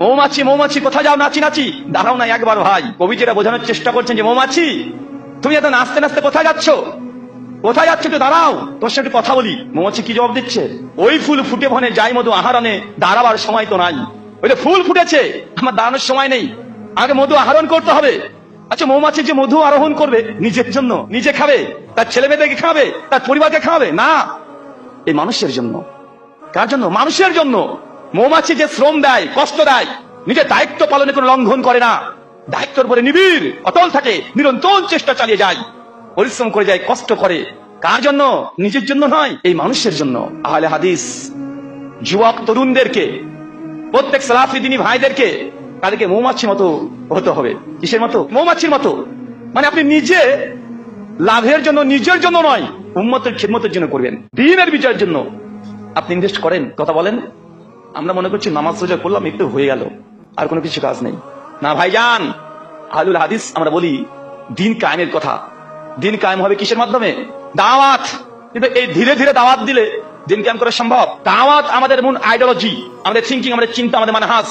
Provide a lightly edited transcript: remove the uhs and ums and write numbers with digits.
মৌমাছি মৌমাছি কোথায় যাও, নাচি নাচি, দাঁড়াও না একবার ভাই। কবি যেটা বোঝানোর চেষ্টা করছেন যে মৌমাছি তুমি এত নাচতে নাচতে কোথায় যাচ্ছ, কোথায় যাচ্ছ, একটু দাঁড়াও, তোর সাথে কথা বলি। মৌমাছি কি জবাব দিচ্ছে? ওই ফুল ফুটে বনে যাই মধু আহরণে, দাঁড়াবার সময় তো নাই। ওই যে ফুল ফুটেছে, আমার দাঁড়ানোর সময় নেই, আগে মধু আহরণ করতে হবে। আচ্ছা, মৌমাছি যে মধু আরোহণ করবে নিজের জন্য, নিজে খাবে, তার ছেলে মেয়েদেরকে খাবে, তার পরিবারকে খাবে না, এই মানুষের জন্য। কার জন্য? মানুষের জন্য। মৌমাছি যে শ্রম দেয়, কষ্ট দেয়, নিজের দায়িত্ব পালনে কোনো লঙ্ঘন করে না, দায়িত্বের উপরে নিবিড় অটল থাকে, নিরন্তর চেষ্টা চালিয়ে যায়, পরিশ্রম করে যায়, কষ্ট করে। কার জন্য? নিজের জন্য নয়, এই মানুষের জন্য। আহলে হাদিস যুবক তরুণদেরকে, প্রত্যেক সালাফি দ্বীনি ভাইদেরকে, তাদেরকে মৌমাছির মতো হতে হবে। কিসের মতো? মৌমাছির মতো। মানে আপনি নিজে লাভের জন্য, নিজের জন্য নয়, উম্মতের খিদমতের জন্য করবেন, দ্বীনের বিজয়ের জন্য আপনি ইনভেস্ট করেন। কথা বলেন। আমরা মনে করছি নামাজ রোজা করলাম, একটু হয়ে গেল, আর কোনো কিছু কাজ নেই। না ভাইজান, আহলুল হাদিস আমরা বলি দিন কায়েমের কথা। দিন কায়েম হবে কিসের মাধ্যমে? দাওয়াত। কিন্তু এই ধীরে ধীরে দাওয়াত দিলে দিন কায়েম করা সম্ভব? দাওয়াত আমাদের মূল আইডিওলজি, আমাদের থিঙ্কিং, আমাদের চিন্তা, আমাদের মানহাজ।